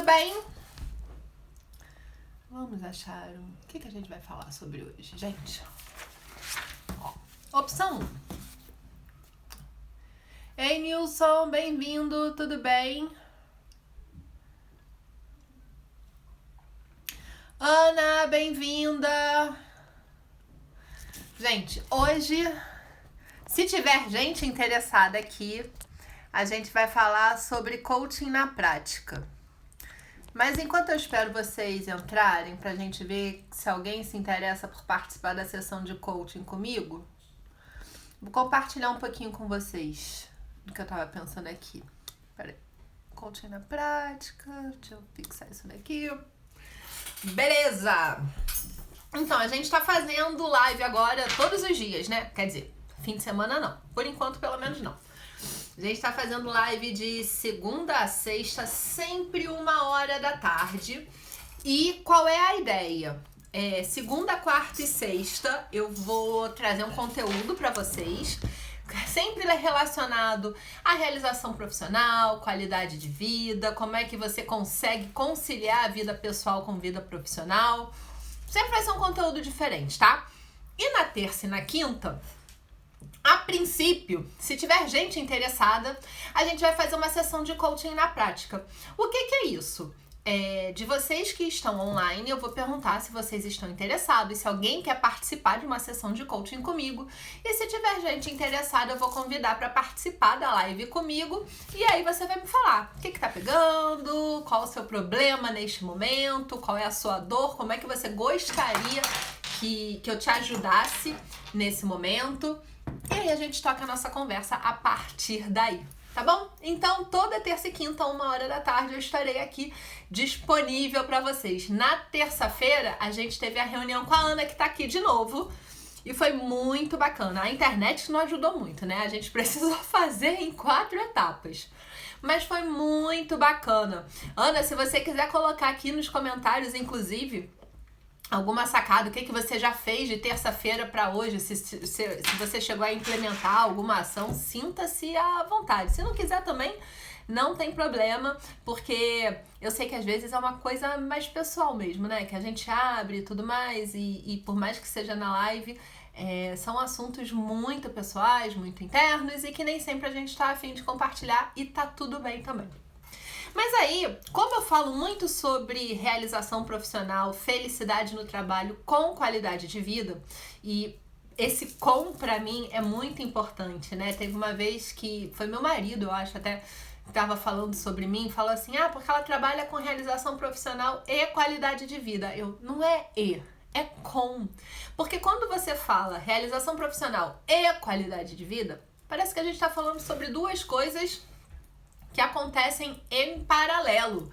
tudo bem? Vamos achar o que a gente vai falar sobre hoje, gente? Ó, opção 1. Ei, Nilson, bem-vindo, tudo bem? Ana, bem-vinda! Gente, hoje, se tiver gente interessada aqui, a gente vai falar sobre coaching na prática. Mas enquanto eu espero vocês entrarem pra gente ver se alguém se interessa por participar da sessão de coaching comigo, vou compartilhar um pouquinho com vocês do que eu tava pensando aqui. Peraí. Coaching na prática, deixa eu fixar isso daqui. Beleza! Então, a gente tá fazendo live agora todos os dias, né? Quer dizer, fim de semana não. Por enquanto, pelo menos não. A gente tá fazendo live de segunda a sexta, sempre 1h E qual é a ideia? Segunda, quarta e sexta eu vou trazer um conteúdo para vocês, sempre relacionado à realização profissional, qualidade de vida, como é que você consegue conciliar a vida pessoal com vida profissional. Sempre vai ser um conteúdo diferente, tá? E na terça e na quinta, a princípio, se tiver gente interessada, a gente vai fazer uma sessão de coaching na prática. O que é isso? De vocês que estão online, eu vou perguntar se vocês estão interessados, se alguém quer participar de uma sessão de coaching comigo. E se tiver gente interessada, eu vou convidar para participar da live comigo. E aí você vai me falar o que tá pegando, qual o seu problema neste momento, qual é a sua dor, como é que você gostaria que eu te ajudasse nesse momento. E aí a gente toca a nossa conversa a partir daí, tá bom? Então, toda terça e quinta, 1h eu estarei aqui disponível para vocês. Na terça-feira, a gente teve a reunião com a Ana, que tá aqui de novo, e foi muito bacana. A internet não ajudou muito, né? A gente precisou fazer em 4 etapas. Mas foi muito bacana. Ana, se você quiser colocar aqui nos comentários, inclusive, alguma sacada, o que você já fez de terça-feira para hoje, se você chegou a implementar alguma ação, sinta-se à vontade. Se não quiser também, não tem problema, porque eu sei que às vezes é uma coisa mais pessoal mesmo, né? Que a gente abre e tudo mais, e por mais que seja na live, são assuntos muito pessoais, muito internos, e que nem sempre a gente tá a fim de compartilhar, e tá tudo bem também. Mas aí, como eu falo muito sobre realização profissional, felicidade no trabalho com qualidade de vida, e esse com pra mim é muito importante, né? Teve uma vez que foi meu marido, eu acho, até estava falando sobre mim, falou assim, porque ela trabalha com realização profissional e qualidade de vida. Não é é com. Porque quando você fala realização profissional e qualidade de vida, parece que a gente tá falando sobre duas coisas que acontecem em paralelo,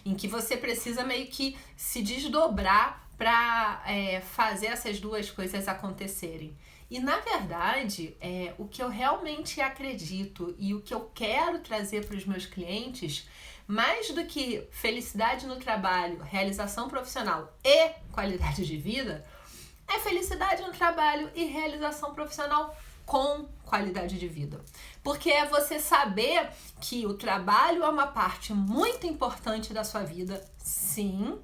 em que você precisa meio que se desdobrar para fazer essas duas coisas acontecerem. E na verdade, o que eu realmente acredito e o que eu quero trazer para os meus clientes, mais do que felicidade no trabalho, realização profissional e qualidade de vida, é felicidade no trabalho e realização profissional com qualidade de vida. Porque é você saber que o trabalho é uma parte muito importante da sua vida, sim,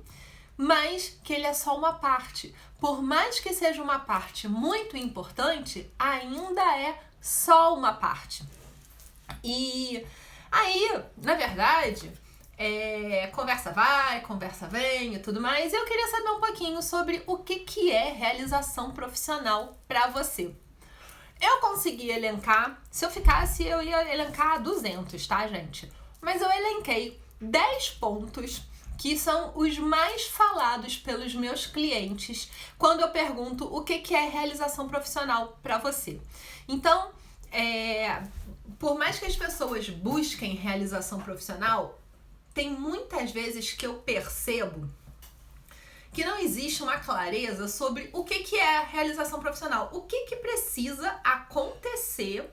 mas que ele é só uma parte. Por mais que seja uma parte muito importante, ainda é só uma parte. E aí, na verdade, conversa vai, conversa vem e tudo mais. Eu queria saber um pouquinho sobre o que é realização profissional para você. Eu consegui elencar, se eu ficasse, eu ia elencar 200, tá, gente? Mas eu elenquei 10 pontos que são os mais falados pelos meus clientes quando eu pergunto o que é realização profissional para você. Então, por mais que as pessoas busquem realização profissional, tem muitas vezes que eu percebo que não existe uma clareza sobre o que é realização profissional. O que precisa acontecer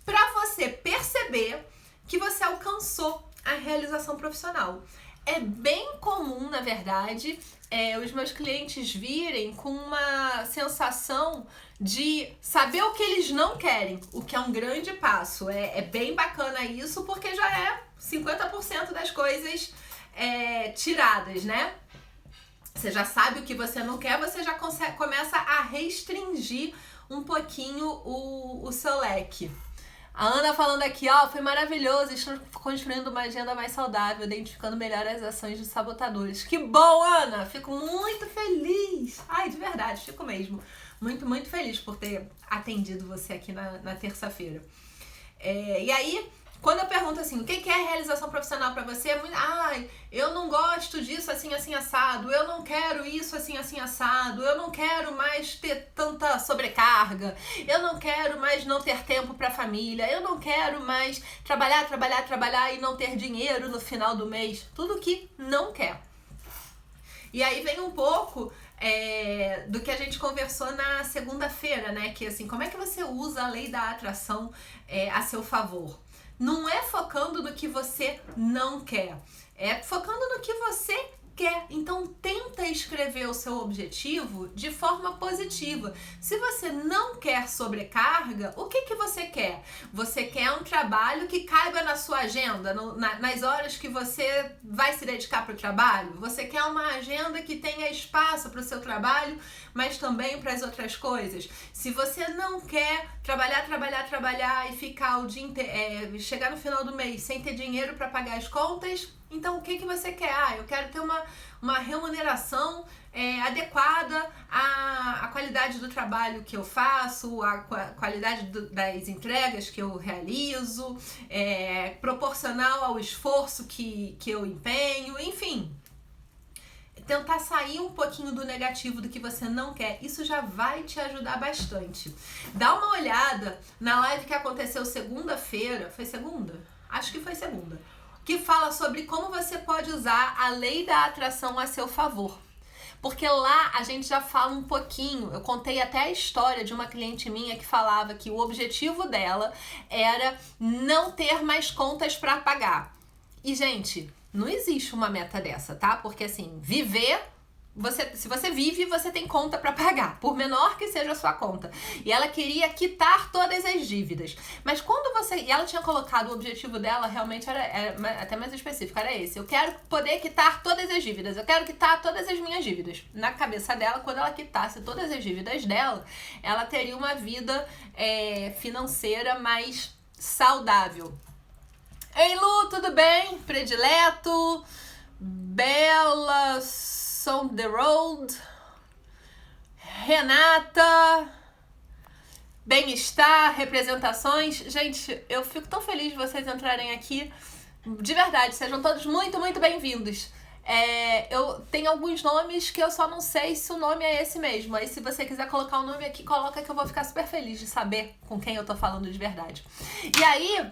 para você perceber que você alcançou a realização profissional. É bem comum, na verdade, os meus clientes virem com uma sensação de saber o que eles não querem, o que é um grande passo. É bem bacana isso, porque já é 50% das coisas tiradas, né? Você já sabe o que você não quer, você já começa a restringir um pouquinho o seu leque. A Ana falando aqui, ó, foi maravilhoso, estou construindo uma agenda mais saudável, identificando melhor as ações dos sabotadores. Que bom, Ana! Fico muito feliz. Ai, de verdade, fico mesmo. Muito, muito feliz por ter atendido você aqui na terça-feira. E aí, quando eu pergunto assim, o que é realização profissional pra você? Eu não gosto disso assim, assim, assado. Eu não quero isso assim, assim, assado. Eu não quero mais ter tanta sobrecarga. Eu não quero mais não ter tempo pra família. Eu não quero mais trabalhar e não ter dinheiro no final do mês. Tudo que não quer. E aí vem um pouco do que a gente conversou na segunda-feira, né? Que assim, como é que você usa a lei da atração a seu favor? Não é focando no que você não quer, é focando no que você quer. Então tenta escrever o seu objetivo de forma positiva. Se você não quer sobrecarga, o que você quer? Você quer um trabalho que caiba na sua agenda, nas horas que você vai se dedicar para o trabalho? Você quer uma agenda que tenha espaço para o seu trabalho, mas também para as outras coisas? Se você não quer trabalhar e ficar o dia inteiro, chegar no final do mês sem ter dinheiro para pagar as contas, então o que você quer? Eu quero ter uma remuneração adequada à qualidade do trabalho que eu faço, à qualidade das entregas que eu realizo, proporcional ao esforço que eu empenho, enfim. Tentar sair um pouquinho do negativo, do que você não quer, isso já vai te ajudar bastante. Dá uma olhada na live que aconteceu segunda-feira, foi segunda? Acho que foi segunda. Que fala sobre como você pode usar a lei da atração a seu favor. Porque lá a gente já fala um pouquinho, eu contei até a história de uma cliente minha que falava que o objetivo dela era não ter mais contas para pagar. E, gente, não existe uma meta dessa, tá? Porque, assim, se você vive, você tem conta para pagar, por menor que seja a sua conta. E ela queria quitar todas as dívidas. Mas quando e ela tinha colocado, o objetivo dela realmente era até mais específico, era esse. Eu quero poder quitar todas as dívidas, eu quero quitar todas as minhas dívidas. Na cabeça dela, quando ela quitasse todas as dívidas dela, ela teria uma vida financeira mais saudável. Ei, Lu, tudo bem? Predileto, Bela, on the road, Renata, bem-estar, representações. Gente, eu fico tão feliz de vocês entrarem aqui. De verdade, sejam todos muito, muito bem-vindos. Eu tenho alguns nomes que eu só não sei se o nome é esse mesmo. Aí se você quiser colocar o nome aqui, coloca que eu vou ficar super feliz de saber com quem eu tô falando de verdade. E aí,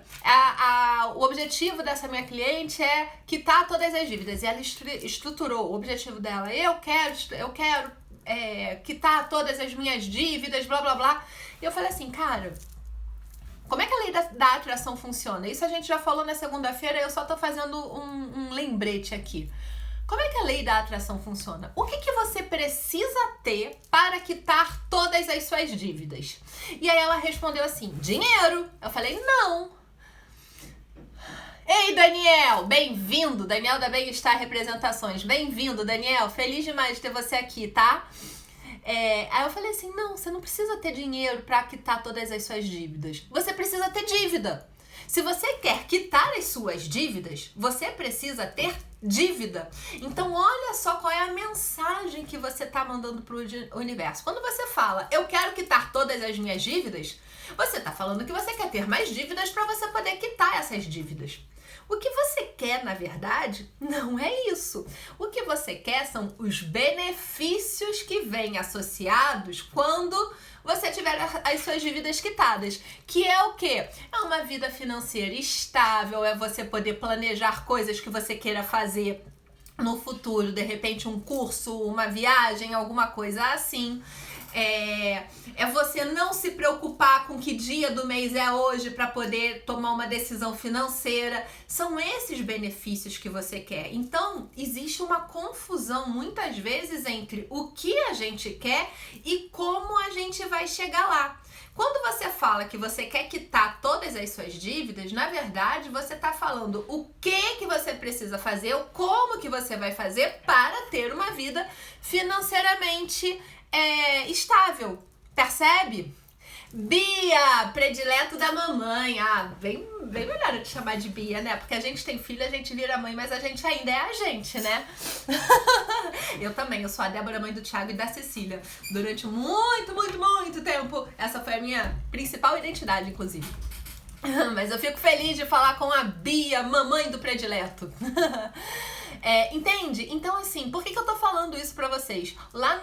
o objetivo dessa minha cliente é quitar todas as dívidas. E ela estruturou o objetivo dela. Eu quero quitar todas as minhas dívidas, blá, blá, blá. E eu falei assim, cara, como é que a lei da atração funciona? Isso a gente já falou na segunda-feira, eu só tô fazendo um lembrete aqui. Como é que a lei da atração funciona? O que você precisa ter para quitar todas as suas dívidas? E aí ela respondeu assim, dinheiro. Eu falei, não. Ei, Daniel, bem-vindo. Daniel da Bem-Estar Representações. Bem-vindo, Daniel. Feliz demais de ter você aqui, tá? Aí eu falei assim, não, você não precisa ter dinheiro para quitar todas as suas dívidas. Você precisa ter dívida. Se você quer quitar as suas dívidas, você precisa ter dívida. Então, olha só qual é a mensagem que você está mandando para o universo. Quando você fala, eu quero quitar todas as minhas dívidas, você está falando que você quer ter mais dívidas para você poder quitar essas dívidas. O que você quer, na verdade, não é isso. O que você quer são os benefícios que vêm associados quando você tiver as suas dívidas quitadas. Que é o quê? É uma vida financeira estável, é você poder planejar coisas que você queira fazer no futuro, de repente um curso, uma viagem, alguma coisa assim. É você não se preocupar com que dia do mês é hoje para poder tomar uma decisão financeira. São esses benefícios que você quer. Então, existe uma confusão muitas vezes entre o que a gente quer e como a gente vai chegar lá. Quando você fala que você quer quitar todas as suas dívidas, na verdade você está falando o que você precisa fazer, ou como que você vai fazer para ter uma vida financeiramente estável. Percebe? Bia, predileto da mamãe. Ah, bem melhor eu te chamar de Bia, né? Porque a gente tem filho, a gente vira mãe, mas a gente ainda é a gente, né? Eu também, eu sou a Débora, mãe do Thiago e da Cecília. Durante muito tempo, essa foi a minha principal identidade, inclusive. Mas eu fico feliz de falar com a Bia, mamãe do predileto. Entende? Então, assim, por que eu tô falando isso pra vocês? Lá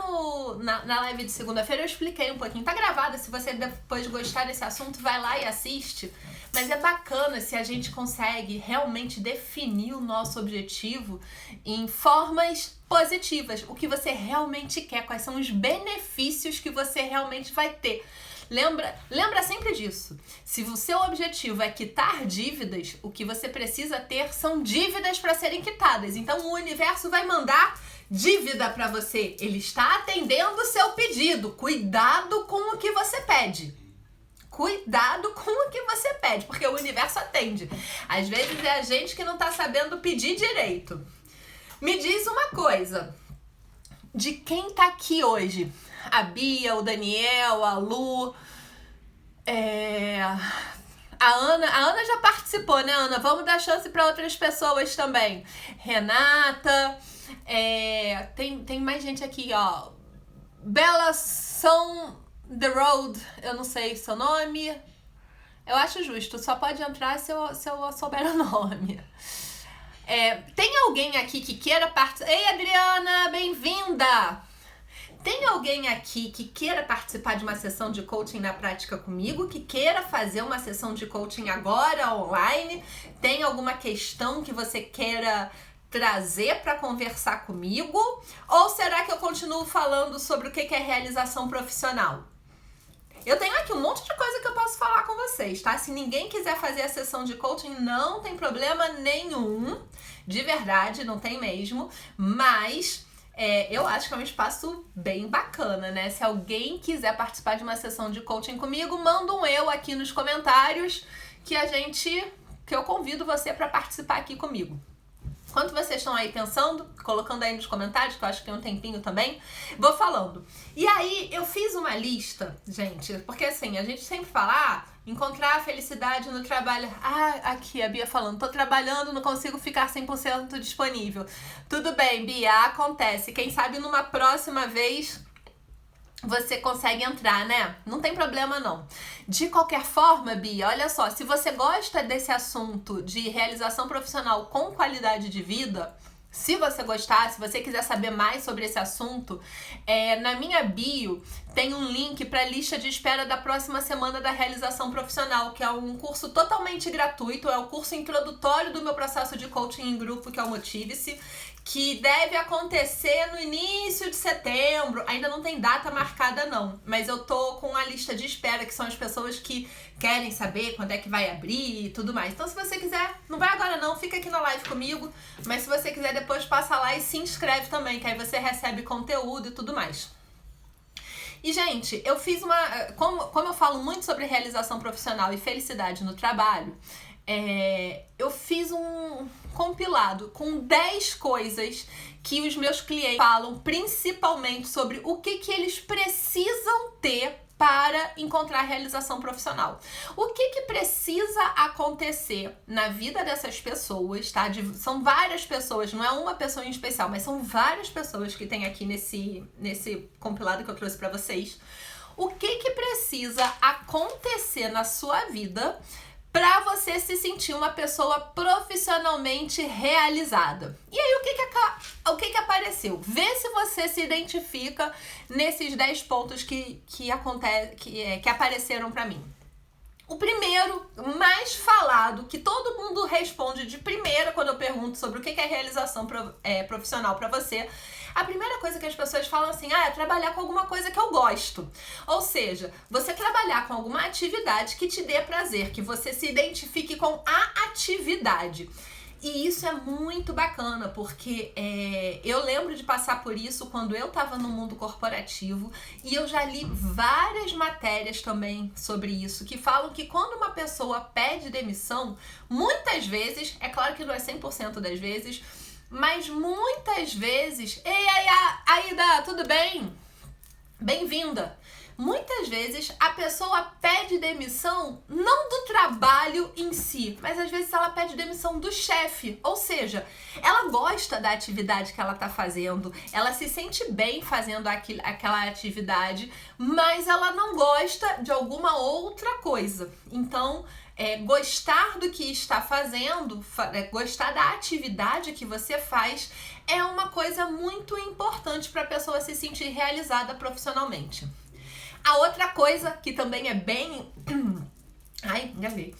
na live de segunda-feira eu expliquei um pouquinho. Tá gravada, se você depois gostar desse assunto, vai lá e assiste. Mas é bacana se a gente consegue realmente definir o nosso objetivo em formas positivas. O que você realmente quer, quais são os benefícios que você realmente vai ter. Lembra sempre disso. Se o seu objetivo é quitar dívidas, o que você precisa ter são dívidas para serem quitadas. Então o universo vai mandar dívida para você. Ele está atendendo o seu pedido. Cuidado com o que você pede. Cuidado com o que você pede, porque o universo atende. Às vezes é a gente que não está sabendo pedir direito. Me diz uma coisa. De quem tá aqui hoje? A Bia, o Daniel, a Lu, a Ana já participou, né, Ana? Vamos dar chance para outras pessoas também. Renata, tem mais gente aqui, ó. Bela São The Road, eu não sei seu nome. Eu acho justo, só pode entrar se eu souber o nome. Tem alguém aqui que queira participar? Ei, Adriana, bem-vinda! Tem alguém aqui que queira participar de uma sessão de coaching na prática comigo? Que queira fazer uma sessão de coaching agora, online? Tem alguma questão que você queira trazer para conversar comigo? Ou será que eu continuo falando sobre o que é realização profissional? Eu tenho aqui um monte de coisa que eu posso falar com vocês, tá? Se ninguém quiser fazer a sessão de coaching, não tem problema nenhum. De verdade, não tem mesmo. Mas eu acho que é um espaço bem bacana, né? Se alguém quiser participar de uma sessão de coaching comigo, manda um eu aqui nos comentários que eu convido você para participar aqui comigo. Enquanto vocês estão aí pensando, colocando aí nos comentários, que eu acho que tem um tempinho também, vou falando. E aí, eu fiz uma lista, gente, porque assim, a gente sempre fala, encontrar a felicidade no trabalho. Aqui a Bia falando, tô trabalhando, não consigo ficar 100% disponível. Tudo bem, Bia, acontece. Quem sabe numa próxima vez você consegue entrar, né? Não tem problema não. De qualquer forma, Bia, olha só, se você gosta desse assunto de realização profissional com qualidade de vida, se você gostar, se você quiser saber mais sobre esse assunto, na minha bio tem um link para a lista de espera da próxima semana da realização profissional, que é um curso totalmente gratuito, é o curso introdutório do meu processo de coaching em grupo, que é o Motive-se, que deve acontecer no início de setembro. Ainda não tem data marcada não, mas eu tô com a lista de espera, que são as pessoas que querem saber quando é que vai abrir e tudo mais. Então se você quiser, não vai agora não, fica aqui na live comigo, mas se você quiser depois passa lá e se inscreve também, que aí você recebe conteúdo e tudo mais. E, gente, eu fiz como eu falo muito sobre realização profissional e felicidade no trabalho, eu fiz um compilado com 10 coisas que os meus clientes falam, principalmente sobre o que eles precisam ter para encontrar realização profissional. O que precisa acontecer na vida dessas pessoas, tá? São várias pessoas, não é uma pessoa em especial, mas são várias pessoas que tem aqui nesse compilado que eu trouxe para vocês. O que precisa acontecer na sua vida para você se sentir uma pessoa profissionalmente realizada? E aí, o que apareceu? Vê se você se identifica nesses 10 pontos que apareceram para mim. O primeiro, mais falado, que todo mundo responde de primeira quando eu pergunto sobre o que é realização profissional para você, a primeira coisa que as pessoas falam assim, é trabalhar com alguma coisa que eu gosto. Ou seja, você trabalhar com alguma atividade que te dê prazer, que você se identifique com a atividade. E isso é muito bacana, porque eu lembro de passar por isso quando eu estava no mundo corporativo, e eu já li várias matérias também sobre isso, que falam que quando uma pessoa pede demissão, muitas vezes, é claro que não é 100% das vezes, mas muitas vezes... Ei, Aida, tudo bem? Bem-vinda! Muitas vezes a pessoa pede demissão não do trabalho em si, mas às vezes ela pede demissão do chefe. Ou seja, ela gosta da atividade que ela está fazendo, ela se sente bem fazendo aquela atividade, mas ela não gosta de alguma outra coisa. Então, gostar do que está fazendo, gostar da atividade que você faz, é uma coisa muito importante para a pessoa se sentir realizada profissionalmente. A outra coisa que também é bem... Ai, engasguei.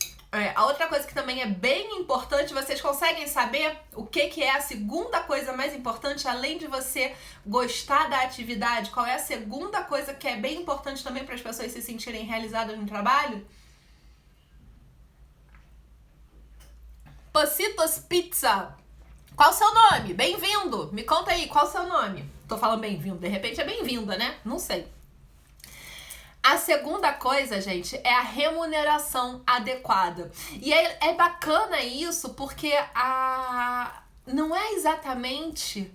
A outra coisa que também é bem importante, vocês conseguem saber o que é a segunda coisa mais importante, além de você gostar da atividade? Qual é a segunda coisa que é bem importante também para as pessoas se sentirem realizadas no trabalho? Pocitos Pizza. Qual o seu nome? Bem-vindo. Me conta aí, qual o seu nome? Tô falando bem-vindo, de repente é bem-vinda, né? Não sei. A segunda coisa, gente, é a remuneração adequada. E é bacana isso porque não é exatamente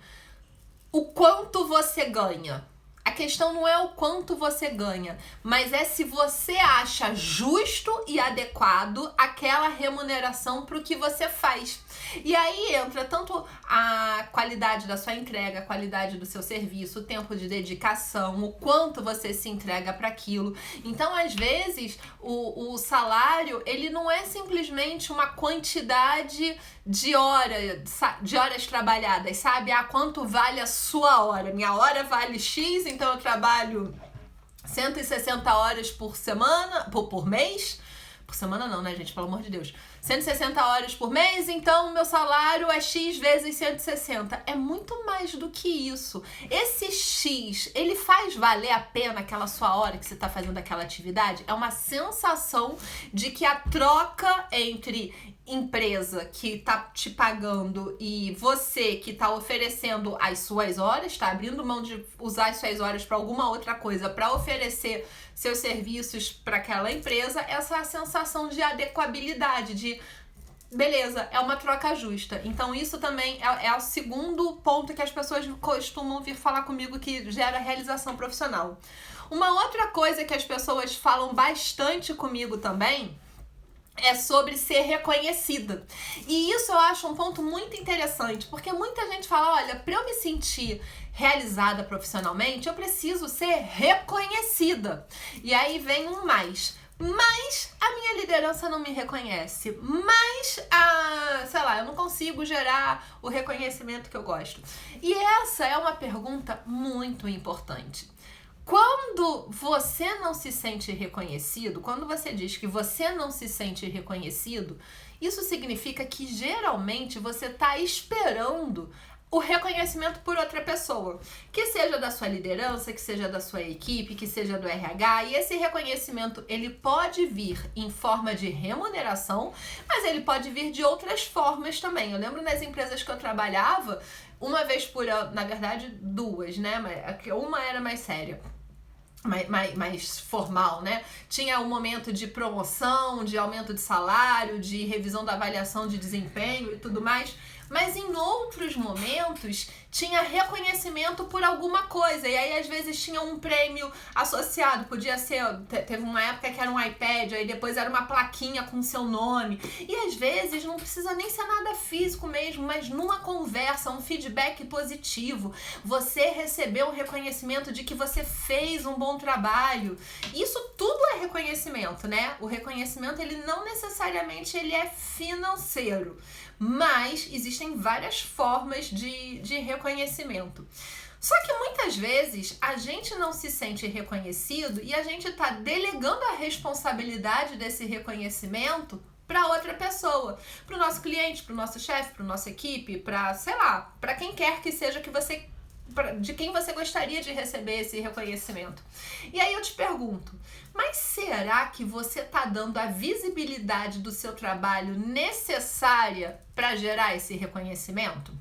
o quanto você ganha. A questão não é o quanto você ganha, mas é se você acha justo e adequado aquela remuneração para o que você faz. E aí entra tanto a qualidade da sua entrega, a qualidade do seu serviço, o tempo de dedicação, o quanto você se entrega para aquilo. Então, às vezes, o salário, ele não é simplesmente uma quantidade de horas trabalhadas, sabe? Quanto vale a sua hora? Minha hora vale X, então eu trabalho 160 horas por semana, por mês. Por semana não, né, gente? Pelo amor de Deus. 160 horas por mês, então meu salário é X vezes 160. É muito mais do que isso. Esse X, ele faz valer a pena aquela sua hora que você está fazendo aquela atividade? É uma sensação de que a troca entre empresa que tá te pagando e você que tá oferecendo as suas horas, tá abrindo mão de usar as suas horas para alguma outra coisa, para oferecer seus serviços para aquela empresa, essa sensação de adequabilidade, de beleza, é uma troca justa. Então isso também é o segundo ponto que as pessoas costumam vir falar comigo que gera realização profissional. Uma outra coisa que as pessoas falam bastante comigo também é sobre ser reconhecida. E isso eu acho um ponto muito interessante, porque muita gente fala, olha, para eu me sentir realizada profissionalmente, eu preciso ser reconhecida. E aí vem um mais. Mas a minha liderança não me reconhece. Mas, sei lá, eu não consigo gerar o reconhecimento que eu gosto. E essa é uma pergunta muito importante. Quando você não se sente reconhecido, quando você diz que você não se sente reconhecido, isso significa que geralmente você está esperando o reconhecimento por outra pessoa, que seja da sua liderança, que seja da sua equipe, que seja do RH, e esse reconhecimento ele pode vir em forma de remuneração, mas ele pode vir de outras formas também. Eu lembro nas empresas que eu trabalhava, uma vez por ano, na verdade duas, né? Uma era mais séria, mais formal, né? Tinha um momento de promoção, de aumento de salário, de revisão da avaliação de desempenho e tudo mais, mas em outros momentos tinha reconhecimento por alguma coisa, e aí às vezes tinha um prêmio associado, podia ser, teve uma época que era um iPad, aí depois era uma plaquinha com seu nome, e às vezes não precisa nem ser nada físico mesmo, mas numa conversa, um feedback positivo, você recebeu um reconhecimento de que você fez um bom trabalho. Isso tudo é reconhecimento, né? O reconhecimento, ele não necessariamente ele é financeiro, mas existem várias formas de reconhecimento. Só que muitas vezes a gente não se sente reconhecido e a gente está delegando a responsabilidade desse reconhecimento para outra pessoa, para o nosso cliente, para o nosso chefe, para a nossa equipe, para, sei lá, para quem quer que seja que você de quem você gostaria de receber esse reconhecimento. E aí eu te pergunto, mas será que você está dando a visibilidade do seu trabalho necessária para gerar esse reconhecimento?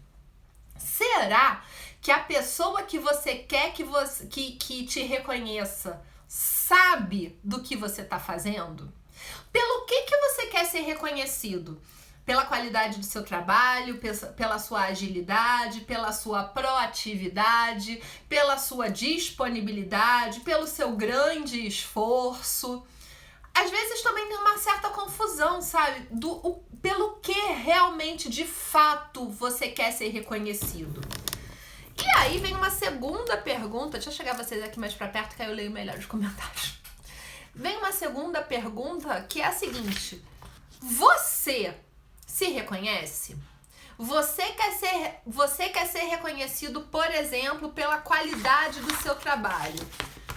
Será que a pessoa que você quer que te reconheça sabe do que você está fazendo? Pelo que você quer ser reconhecido? Pela qualidade do seu trabalho, pela sua agilidade, pela sua proatividade, pela sua disponibilidade, pelo seu grande esforço. Às vezes também tem uma certa confusão, sabe? Pelo que realmente, de fato, você quer ser reconhecido. E aí vem uma segunda pergunta. Deixa eu chegar vocês aqui mais pra perto que aí eu leio melhor os comentários. Vem uma segunda pergunta que é a seguinte. Você se reconhece? Você quer ser reconhecido, por exemplo, pela qualidade do seu trabalho.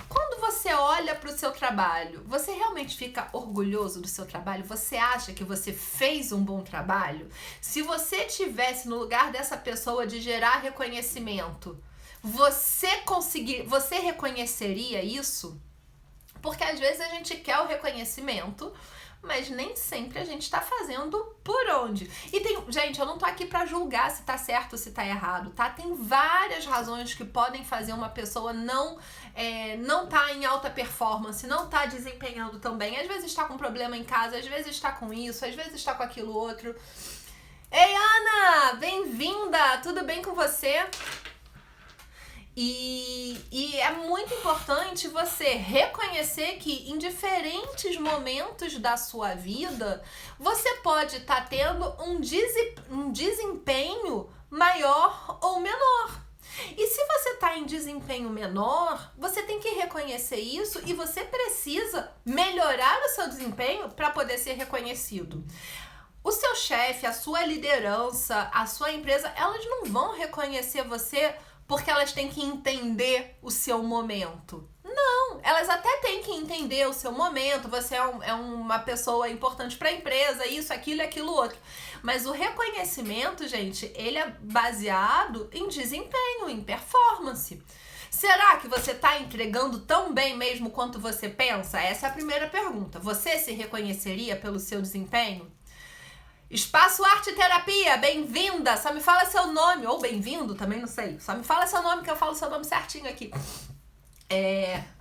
Quando você olha para o seu trabalho, você realmente fica orgulhoso do seu trabalho? Você acha que você fez um bom trabalho? Se você estivesse no lugar dessa pessoa de gerar reconhecimento, você reconheceria isso? Porque às vezes a gente quer o reconhecimento, mas nem sempre a gente está fazendo por onde. E gente, eu não tô aqui para julgar se tá certo ou se tá errado, tá? Tem várias razões que podem fazer uma pessoa não tá em alta performance, não tá desempenhando tão bem. Às vezes está com problema em casa, às vezes está com isso, às vezes está com aquilo outro. Ei, Ana! Bem-vinda! Tudo bem com você? E é muito importante você reconhecer que em diferentes momentos da sua vida, você pode estar tendo um desempenho maior ou menor. E se você está em desempenho menor, você tem que reconhecer isso e você precisa melhorar o seu desempenho para poder ser reconhecido. O seu chefe, a sua liderança, a sua empresa, elas não vão reconhecer você porque elas têm que entender o seu momento. Não, elas até têm que entender o seu momento, você é uma pessoa importante para a empresa, isso, aquilo e aquilo outro. Mas o reconhecimento, gente, ele é baseado em desempenho, em performance. Será que você está entregando tão bem mesmo quanto você pensa? Essa é a primeira pergunta. Você se reconheceria pelo seu desempenho? Espaço Arte Terapia, bem-vinda! Só me fala seu nome, ou bem-vindo, também não sei. Só me fala seu nome que eu falo seu nome certinho aqui.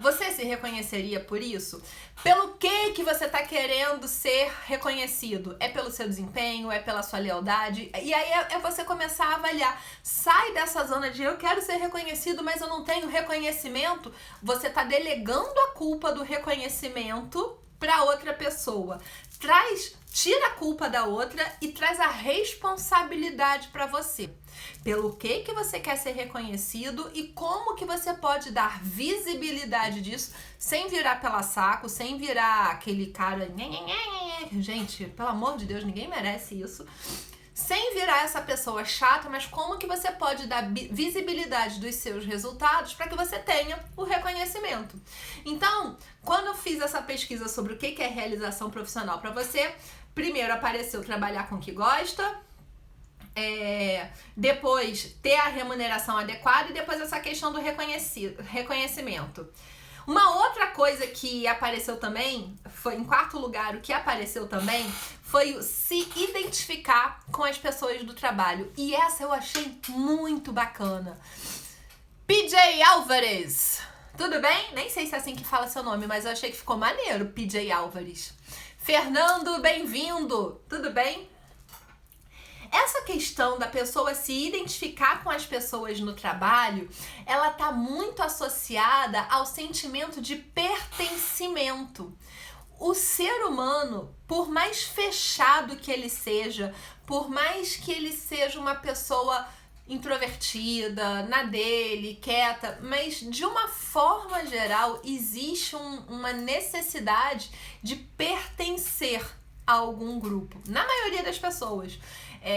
Você se reconheceria por isso? Pelo que você está querendo ser reconhecido? É pelo seu desempenho? É pela sua lealdade? E aí é você começar a avaliar. Sai dessa zona de eu quero ser reconhecido, mas eu não tenho reconhecimento. Você está delegando a culpa do reconhecimento para outra pessoa. Tira a culpa da outra e traz a responsabilidade para você. Pelo que você quer ser reconhecido e como que você pode dar visibilidade disso sem virar pela saco, sem virar aquele cara... Gente, pelo amor de Deus, ninguém merece isso. Sem virar essa pessoa chata, mas como que você pode dar visibilidade dos seus resultados para que você tenha o reconhecimento. Então, quando eu fiz essa pesquisa sobre o que é realização profissional para você, primeiro apareceu trabalhar com o que gosta, depois ter a remuneração adequada e depois essa questão do reconhecimento. Uma outra coisa que apareceu também, foi em quarto lugar, o que apareceu também, foi se identificar com as pessoas do trabalho. E essa eu achei muito bacana. PJ Álvares, tudo bem? Nem sei se é assim que fala seu nome, mas eu achei que ficou maneiro, PJ Álvares. Fernando, bem-vindo, tudo bem? Essa questão da pessoa se identificar com as pessoas no trabalho, ela tá muito associada ao sentimento de pertencimento. O ser humano, por mais fechado que ele seja, por mais que ele seja uma pessoa introvertida, na dele, quieta, mas de uma forma geral existe uma necessidade de pertencer. a algum grupo. Na maioria das pessoas.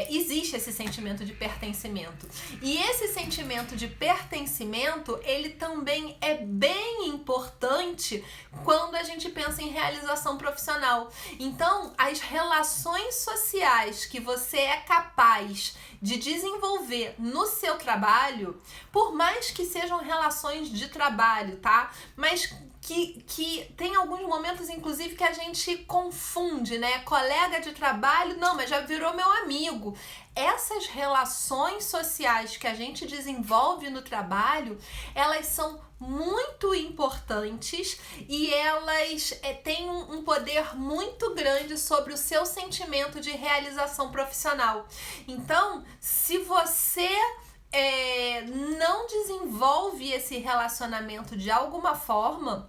Existe esse sentimento de pertencimento. E esse sentimento de pertencimento, ele também é bem importante quando a gente pensa em realização profissional. Então, as relações sociais que você é capaz de desenvolver no seu trabalho, por mais que sejam relações de trabalho, tá? Mas que tem alguns momentos, inclusive, que a gente confunde, né? Colega de trabalho, não, mas já virou meu amigo. Essas relações sociais que a gente desenvolve no trabalho, elas são muito importantes e elas têm um poder muito grande sobre o seu sentimento de realização profissional. Então, se você não desenvolve esse relacionamento de alguma forma,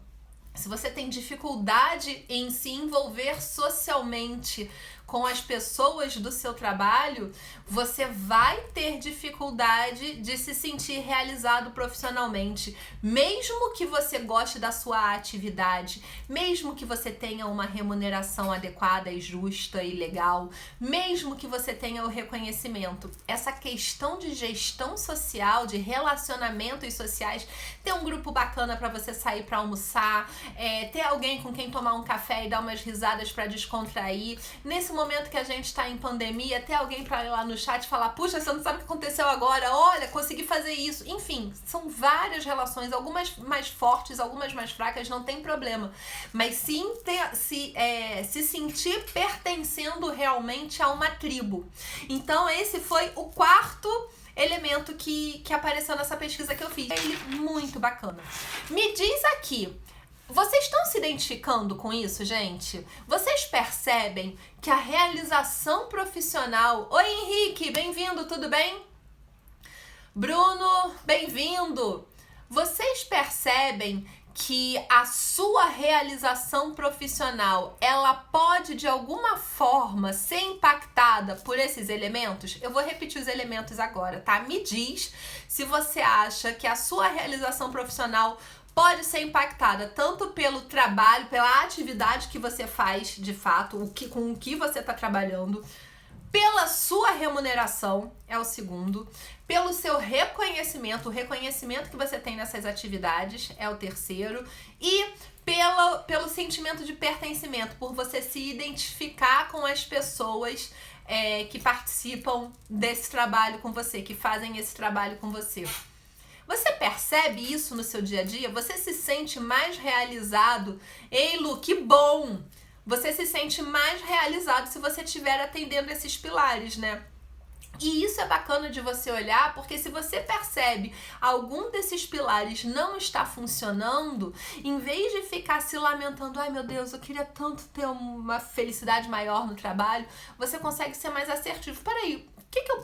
se você tem dificuldade em se envolver socialmente com as pessoas do seu trabalho, você vai ter dificuldade de se sentir realizado profissionalmente, mesmo que você goste da sua atividade, mesmo que você tenha uma remuneração adequada e justa e legal, mesmo que você tenha o reconhecimento. Essa questão de gestão social, de relacionamentos sociais, ter um grupo bacana para você sair para almoçar, ter alguém com quem tomar um café e dar umas risadas para descontrair. Nesse momento que a gente está em pandemia, ter alguém para ir lá no chat e falar: puxa, você não sabe o que aconteceu agora, olha, consegui fazer isso. Enfim, são várias relações, algumas mais fortes, algumas mais fracas, não tem problema. Mas sim se sentir pertencendo realmente a uma tribo. Então esse foi o quarto elemento que apareceu nessa pesquisa que eu fiz. Ele muito bacana. Me diz aqui, vocês estão se identificando com isso, gente? Vocês percebem que a realização profissional... Oi, Henrique, bem-vindo, tudo bem? Bruno, bem-vindo! Vocês percebem que a sua realização profissional, ela pode de alguma forma ser impactada por esses elementos? Eu vou repetir os elementos agora, tá? Me diz se você acha que a sua realização profissional pode ser impactada tanto pelo trabalho, pela atividade que você faz de fato, com o que você está trabalhando, pela sua remuneração, é o segundo, pelo seu reconhecimento, o reconhecimento que você tem nessas atividades, é o terceiro, e pelo sentimento de pertencimento, por você se identificar com as pessoas que participam desse trabalho com você, que fazem esse trabalho com você. Você percebe isso no seu dia a dia? Você se sente mais realizado? Ei, Lu, que bom! Você se sente mais realizado se você estiver atendendo esses pilares, né? E isso é bacana de você olhar, porque se você percebe algum desses pilares não está funcionando, em vez de ficar se lamentando, ai meu Deus, eu queria tanto ter uma felicidade maior no trabalho, você consegue ser mais assertivo. Peraí, o que eu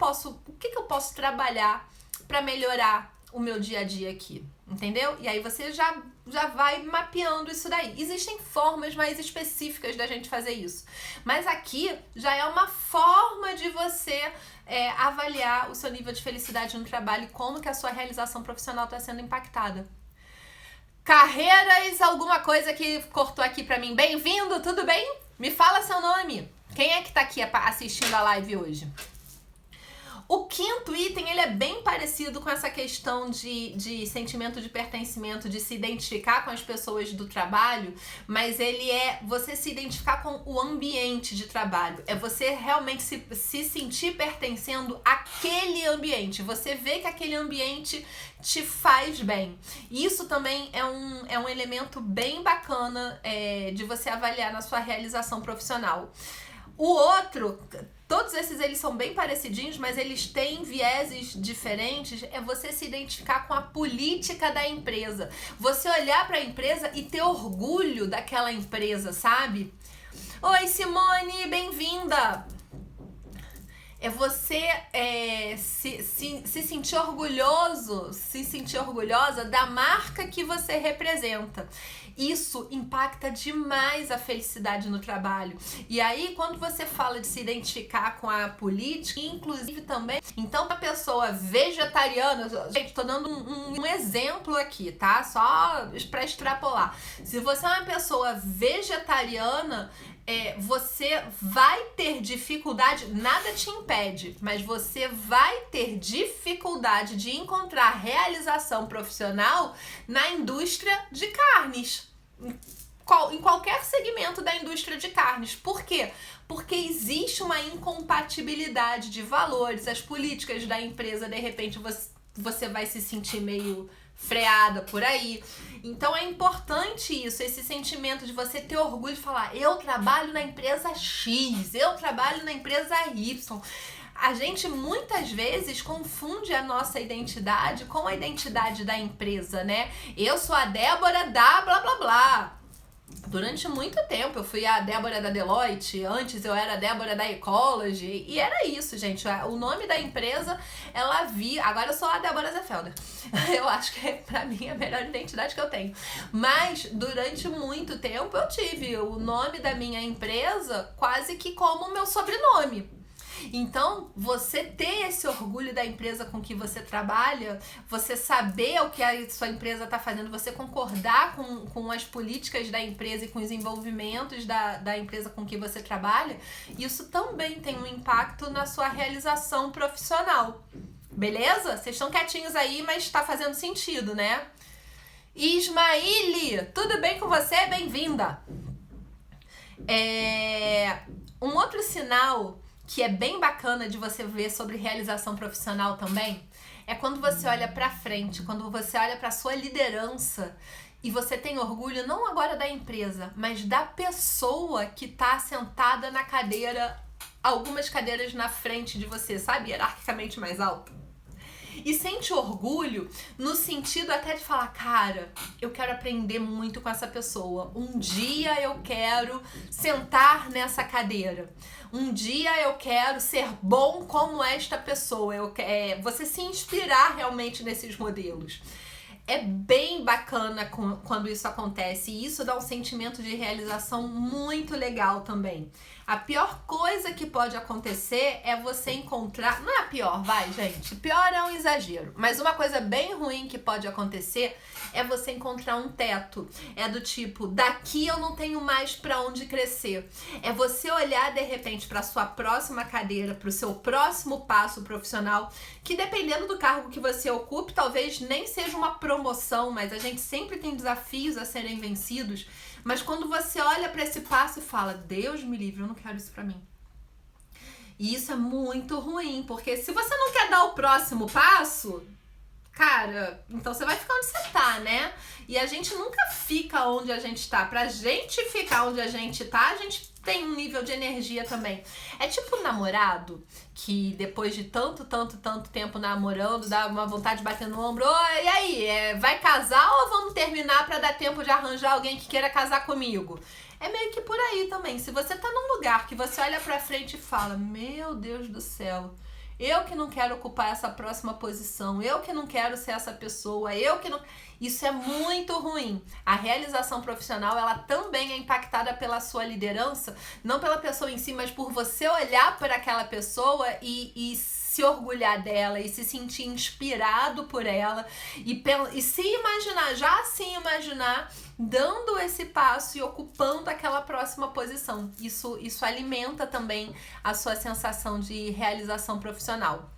posso trabalhar para melhorar o meu dia a dia aqui, entendeu? E aí você já vai mapeando isso daí. Existem formas mais específicas da gente fazer isso, mas aqui já é uma forma de você avaliar o seu nível de felicidade no trabalho e como que a sua realização profissional está sendo impactada. Carreiras, alguma coisa que cortou aqui pra mim. Bem-vindo, tudo bem? Me fala seu nome. Quem é que tá aqui assistindo a live hoje? O quinto item, ele é bem parecido com essa questão de sentimento de pertencimento, de se identificar com as pessoas do trabalho, mas ele é você se identificar com o ambiente de trabalho. É você realmente se sentir pertencendo àquele ambiente. Você vê que aquele ambiente te faz bem. Isso também é um elemento bem bacana de você avaliar na sua realização profissional. O outro, todos esses eles são bem parecidinhos, mas eles têm vieses diferentes, é você se identificar com a política da empresa. Você olhar para a empresa e ter orgulho daquela empresa, sabe? Oi, Simone, bem-vinda! É você se sentir orgulhoso, se sentir orgulhosa da marca que você representa. Isso impacta demais a felicidade no trabalho. E aí, quando você fala de se identificar com a política, inclusive também, então a pessoa vegetariana, gente, tô dando um exemplo aqui, tá? Só para extrapolar. Se você é uma pessoa vegetariana, você vai ter dificuldade, nada te impede, mas você vai ter dificuldade de encontrar realização profissional na indústria de carnes. Em qualquer segmento da indústria de carnes. Por quê? Porque existe uma incompatibilidade de valores, as políticas da empresa, de repente você vai se sentir meio freada por aí. Então é importante isso, esse sentimento de você ter orgulho de falar, eu trabalho na empresa X, eu trabalho na empresa Y. A gente muitas vezes confunde a nossa identidade com a identidade da empresa, né? Eu sou a Débora da blá blá blá. Durante muito tempo eu fui a Débora da Deloitte, antes eu era a Débora da Ecology, e era isso, gente. O nome da empresa, agora eu sou a Débora Zefelder. Eu acho que pra mim é a melhor identidade que eu tenho. Mas durante muito tempo eu tive o nome da minha empresa quase que como o meu sobrenome. Então, você ter esse orgulho da empresa com que você trabalha, você saber o que a sua empresa está fazendo, você concordar com as políticas da empresa e com os envolvimentos da empresa com que você trabalha, isso também tem um impacto na sua realização profissional. Beleza? Vocês estão quietinhos aí, mas está fazendo sentido, né? Ismaíli, tudo bem com você? Bem-vinda! Um outro sinal que é bem bacana de você ver sobre realização profissional também, é quando você olha pra frente, quando você olha pra sua liderança e você tem orgulho não agora da empresa, mas da pessoa que tá sentada na cadeira, algumas cadeiras na frente de você, sabe? Hierarquicamente mais alto. E sente orgulho no sentido até de falar, cara, eu quero aprender muito com essa pessoa. Um dia eu quero sentar nessa cadeira. Um dia eu quero ser bom como esta pessoa. Você se inspirar realmente nesses modelos. É bem bacana quando isso acontece. E isso dá um sentimento de realização muito legal também. A pior coisa que pode acontecer é você encontrar... Não é a pior, vai, gente. Pior é um exagero. Mas uma coisa bem ruim que pode acontecer é você encontrar um teto. É do tipo, daqui eu não tenho mais pra onde crescer. É você olhar, de repente, pra sua próxima cadeira, pro seu próximo passo profissional, que dependendo do cargo que você ocupe, talvez nem seja uma promoção, mas a gente sempre tem desafios a serem vencidos. Mas quando você olha para esse passo e fala, Deus me livre, eu não quero isso para mim. E isso é muito ruim, porque se você não quer dar o próximo passo, cara, então você vai ficar onde você tá, né? E a gente nunca fica onde a gente tá. Pra gente ficar onde a gente tá, a gente tem um nível de energia também. É tipo um namorado que depois de tanto tempo namorando, dá uma vontade de bater no ombro. Oh, e aí, vai casar ou vamos terminar pra dar tempo de arranjar alguém que queira casar comigo? É meio que por aí também. Se você tá num lugar que você olha pra frente e fala, meu Deus do céu, eu que não quero ocupar essa próxima posição, eu que não quero ser essa pessoa, eu que não... Isso é muito ruim. A realização profissional, ela também é impactada pela sua liderança, não pela pessoa em si, mas por você olhar para aquela pessoa e se orgulhar dela e se sentir inspirado por ela e se imaginar dando esse passo e ocupando aquela próxima posição. Isso alimenta também a sua sensação de realização profissional.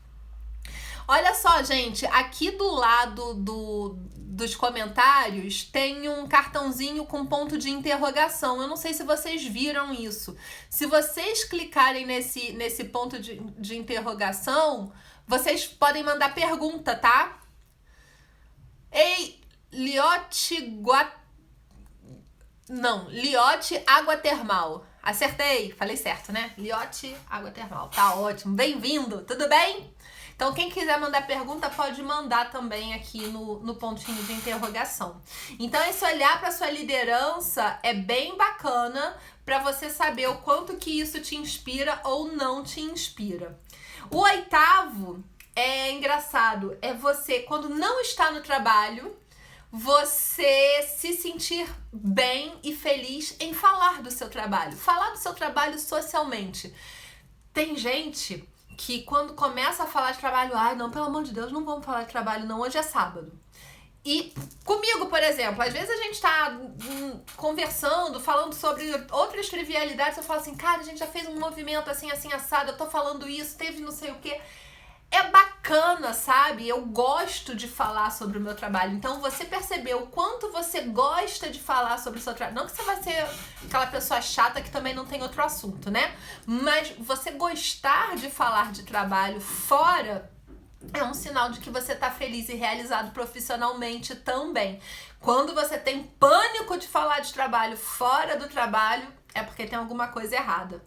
Olha só, gente, aqui do lado dos comentários tem um cartãozinho com ponto de interrogação. Eu não sei se vocês viram isso. Se vocês clicarem nesse ponto de interrogação, vocês podem mandar pergunta, tá? Ei, Liotte Água Termal. Acertei, falei certo, né? Liotte Água Termal. Tá ótimo, bem-vindo, tudo bem? Então, quem quiser mandar pergunta, pode mandar também aqui no pontinho de interrogação. Então, esse olhar para sua liderança é bem bacana para você saber o quanto que isso te inspira ou não te inspira. O 8º é engraçado, é você, quando não está no trabalho, você se sentir bem e feliz em falar do seu trabalho. Falar do seu trabalho socialmente. Tem gente que quando começa a falar de trabalho, ai não, pelo amor de Deus, não vamos falar de trabalho não, hoje é sábado. E comigo, por exemplo, às vezes a gente tá conversando, falando sobre outras trivialidades, eu falo assim, cara, a gente já fez um movimento assim, assim, assado, eu tô falando isso, teve não sei o quê. É bacana, sabe? Eu gosto de falar sobre o meu trabalho. Então, você percebeu o quanto você gosta de falar sobre o seu trabalho. Não que você vai ser aquela pessoa chata que também não tem outro assunto, né? Mas você gostar de falar de trabalho fora é um sinal de que você tá feliz e realizado profissionalmente também. Quando você tem pânico de falar de trabalho fora do trabalho, é porque tem alguma coisa errada.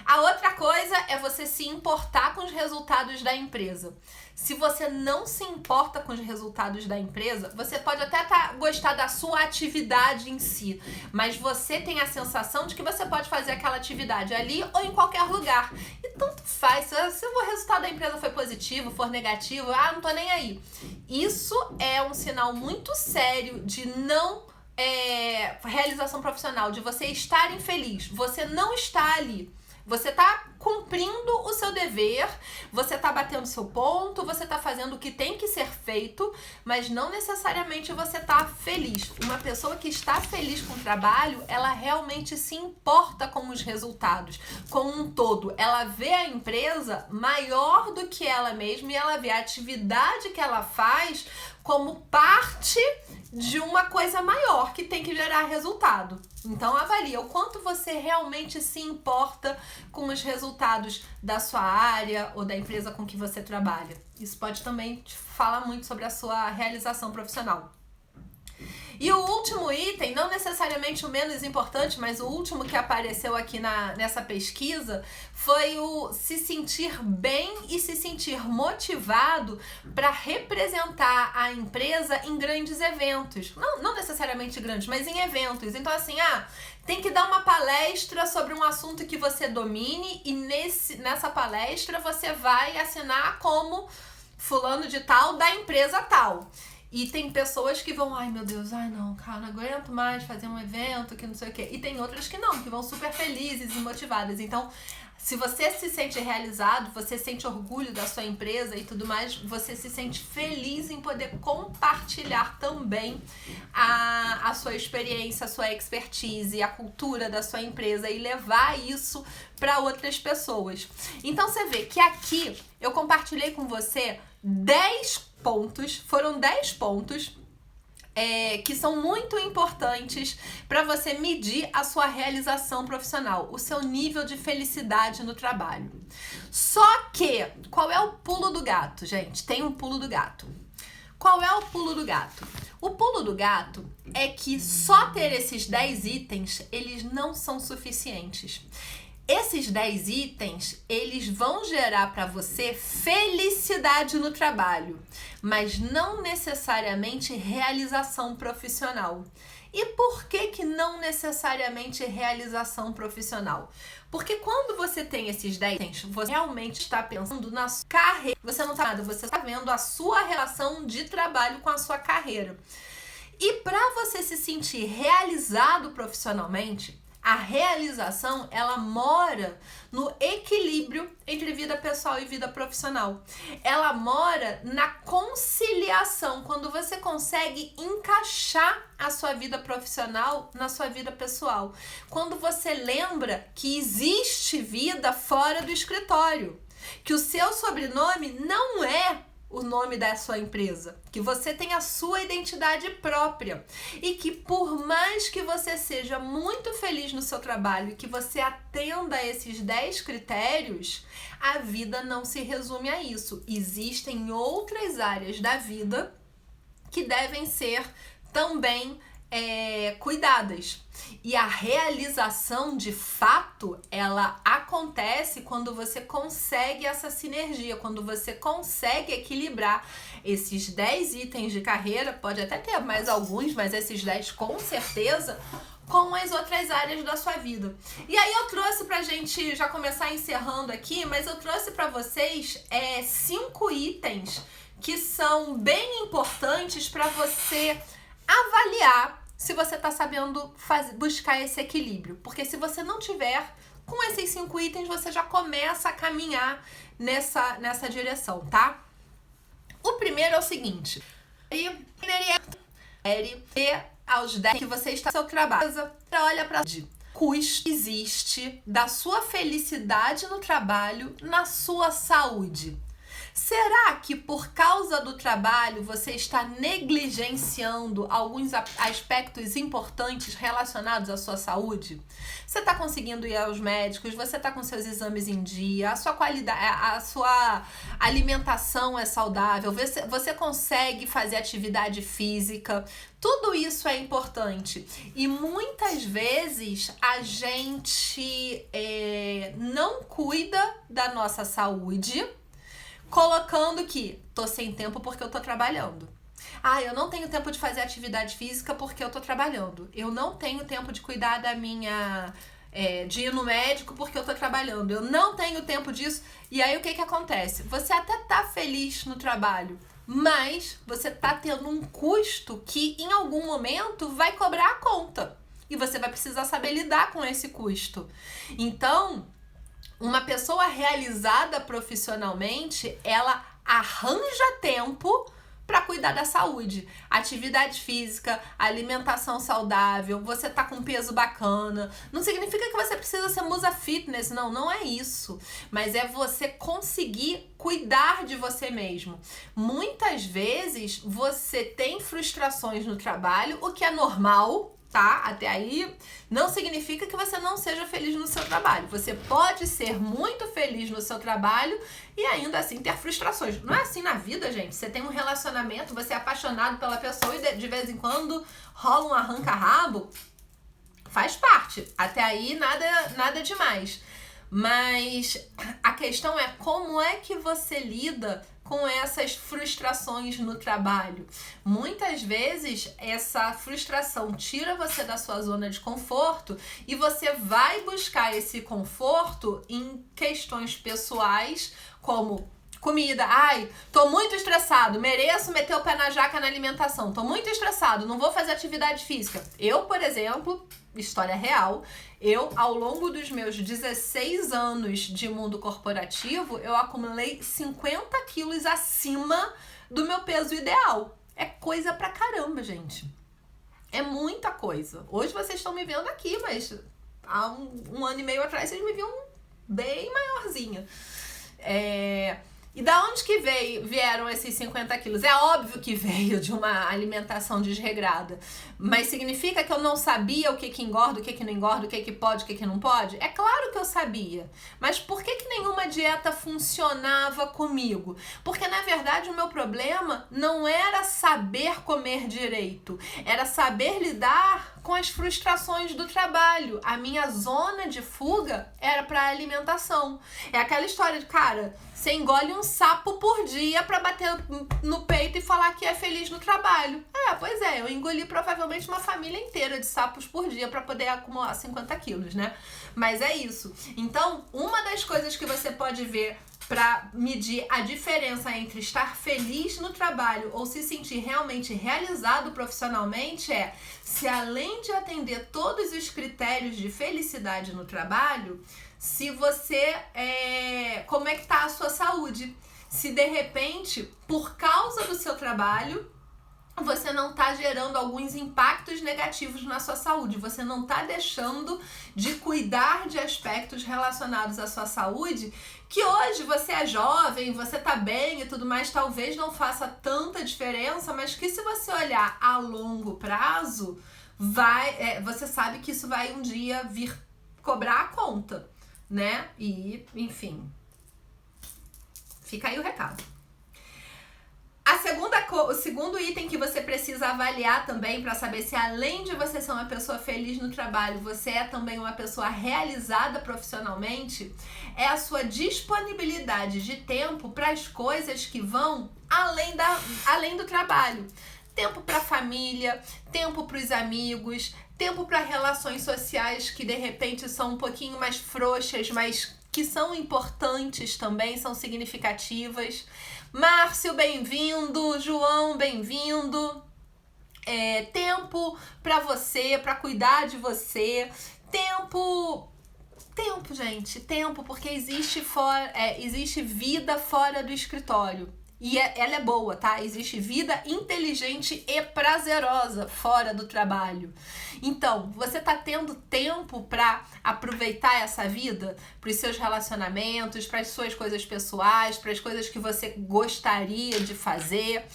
A outra coisa é você se importar com os resultados da empresa. Se você não se importa com os resultados da empresa, você pode até gostar da sua atividade em si, mas você tem a sensação de que você pode fazer aquela atividade ali ou em qualquer lugar. E tanto faz, se o resultado da empresa foi positivo, for negativo, não tô nem aí. Isso é um sinal muito sério de não realização profissional, de você estar infeliz. Você não está ali. Você tá cumprindo o seu dever, você tá batendo seu ponto, você tá fazendo o que tem que ser feito, mas não necessariamente você tá feliz. Uma pessoa que está feliz com o trabalho, ela realmente se importa com os resultados, com um todo. Ela vê a empresa maior do que ela mesma e ela vê a atividade que ela faz como parte de uma coisa maior que tem que gerar resultado. Então avalia o quanto você realmente se importa com os resultados da sua área ou da empresa com que você trabalha. Isso pode também te falar muito sobre a sua realização profissional. E o último item, não necessariamente o menos importante, mas o último que apareceu aqui nessa pesquisa, foi o se sentir bem e se sentir motivado para representar a empresa em grandes eventos. Não necessariamente grandes, mas em eventos. Então assim, tem que dar uma palestra sobre um assunto que você domine e nessa palestra você vai assinar como fulano de tal da empresa tal. E tem pessoas que vão, ai meu Deus, não, cara, não aguento mais fazer um evento que não sei o quê. E tem outras que não, que vão super felizes e motivadas. Então, se você se sente realizado, você sente orgulho da sua empresa e tudo mais, você se sente feliz em poder compartilhar também a sua experiência, a sua expertise, a cultura da sua empresa e levar isso para outras pessoas. Então, você vê que aqui eu compartilhei com você 10 pontos, foram 10 pontos que são muito importantes para você medir a sua realização profissional, o seu nível de felicidade no trabalho. Só que, qual é o pulo do gato, gente? Tem um pulo do gato. Qual é o pulo do gato? O pulo do gato é que só ter esses 10 itens, eles não são suficientes. Esses 10 itens, eles vão gerar para você felicidade no trabalho, mas não necessariamente realização profissional. E por que não necessariamente realização profissional? Porque quando você tem esses 10 itens, você realmente está pensando na sua carreira. Você não está nada, você está vendo a sua relação de trabalho com a sua carreira. E para você se sentir realizado profissionalmente, a realização, ela mora no equilíbrio entre vida pessoal e vida profissional. Ela mora na conciliação, quando você consegue encaixar a sua vida profissional na sua vida pessoal. Quando você lembra que existe vida fora do escritório, que o seu sobrenome não é o nome da sua empresa, que você tem a sua identidade própria e que por mais que você seja muito feliz no seu trabalho e que você atenda a esses 10 critérios, a vida não se resume a isso. Existem outras áreas da vida que devem ser também cuidadas. E a realização de fato, ela acontece quando você consegue essa sinergia, quando você consegue equilibrar esses 10 itens de carreira, pode até ter mais alguns, mas esses 10 com certeza, com as outras áreas da sua vida. E aí eu trouxe pra gente já começar encerrando aqui, mas eu trouxe pra vocês 5 itens que são bem importantes para você avaliar se você está sabendo buscar esse equilíbrio. Porque se você não tiver, com esses 5 itens, você já começa a caminhar nessa direção, tá? O primeiro é o seguinte: E aos 10 que você está no seu trabalho, olha para onde custo existe da sua felicidade no trabalho, na sua saúde. Será que por causa do trabalho você está negligenciando alguns aspectos importantes relacionados à sua saúde? Você está conseguindo ir aos médicos, você está com seus exames em dia, a sua qualidade, a sua alimentação é saudável, você consegue fazer atividade física? Tudo isso é importante e muitas vezes a gente não cuida da nossa saúde, colocando que tô sem tempo porque eu tô trabalhando. Eu não tenho tempo de fazer atividade física porque eu tô trabalhando. Eu não tenho tempo de cuidar da minha... de ir no médico porque eu tô trabalhando. Eu não tenho tempo disso. E aí o que acontece? Você até tá feliz no trabalho, mas você tá tendo um custo que em algum momento vai cobrar a conta. E você vai precisar saber lidar com esse custo. Então, uma pessoa realizada profissionalmente, ela arranja tempo para cuidar da saúde. Atividade física, alimentação saudável, você tá com peso bacana. Não significa que você precisa ser musa fitness, não é isso. Mas é você conseguir cuidar de você mesmo. Muitas vezes você tem frustrações no trabalho, o que é normal, tá? Até aí não significa que você não seja feliz no seu trabalho. Você pode ser muito feliz no seu trabalho e ainda assim ter frustrações. Não é assim na vida, gente. Você tem um relacionamento, você é apaixonado pela pessoa e de vez em quando rola um arranca-rabo. Faz parte. Até aí nada demais. Mas a questão é como é que você lida com essas frustrações no trabalho. Muitas vezes essa frustração tira você da sua zona de conforto e você vai buscar esse conforto em questões pessoais, como comida. Tô muito estressado, mereço meter o pé na jaca na alimentação. Tô muito estressado, não vou fazer atividade física. Eu, por exemplo, história real, ao longo dos meus 16 anos de mundo corporativo, eu acumulei 50 quilos acima do meu peso ideal. É coisa pra caramba, gente. É muita coisa. Hoje vocês estão me vendo aqui, mas há um ano e meio atrás vocês me viam bem maiorzinha. E da onde que vieram esses 50 quilos? É óbvio que veio de uma alimentação desregrada. Mas significa que eu não sabia o que engorda, o que não engorda, o que pode, o que não pode? É claro que eu sabia. Mas por que nenhuma dieta funcionava comigo? Porque, na verdade, o meu problema não era saber comer direito. Era saber lidar com as frustrações do trabalho. A minha zona de fuga era para a alimentação. É aquela história de, cara, você engole um sapo por dia pra bater no peito e falar que é feliz no trabalho. Pois é, eu engoli provavelmente uma família inteira de sapos por dia pra poder acumular 50 quilos, né? Mas é isso. Então, uma das coisas que você pode ver para medir a diferença entre estar feliz no trabalho ou se sentir realmente realizado profissionalmente é se, além de atender todos os critérios de felicidade no trabalho, se você como é que tá a sua saúde. Se de repente, por causa do seu trabalho, você não está gerando alguns impactos negativos na sua saúde, você não está deixando de cuidar de aspectos relacionados à sua saúde, que hoje você é jovem, você tá bem e tudo mais, talvez não faça tanta diferença, mas que se você olhar a longo prazo, você sabe que isso vai um dia vir cobrar a conta, né? E, enfim, fica aí o recado. O segundo item que você precisa avaliar também para saber se, além de você ser uma pessoa feliz no trabalho, você é também uma pessoa realizada profissionalmente, é a sua disponibilidade de tempo para as coisas que vão além do trabalho. Tempo para a família, tempo para os amigos, tempo para relações sociais que de repente são um pouquinho mais frouxas, mas que são importantes também, são significativas. Márcio, bem-vindo. João, bem-vindo. Tempo para você, para cuidar de você. Tempo, gente. Tempo, porque existe vida fora do escritório. E ela é boa, tá? Existe vida inteligente e prazerosa fora do trabalho. Então, você tá tendo tempo para aproveitar essa vida para os seus relacionamentos, para as suas coisas pessoais, para as coisas que você gostaria de fazer.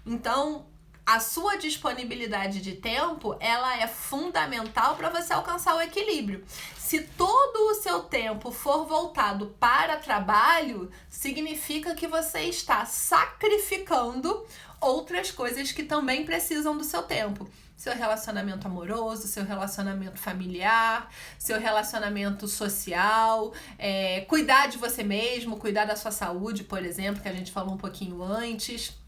Então, a sua disponibilidade de tempo, ela é fundamental para você alcançar o equilíbrio. Se todo o seu tempo for voltado para trabalho, significa que você está sacrificando outras coisas que também precisam do seu tempo. Seu relacionamento amoroso, seu relacionamento familiar, seu relacionamento social, cuidar de você mesmo, cuidar da sua saúde, por exemplo, que a gente falou um pouquinho antes,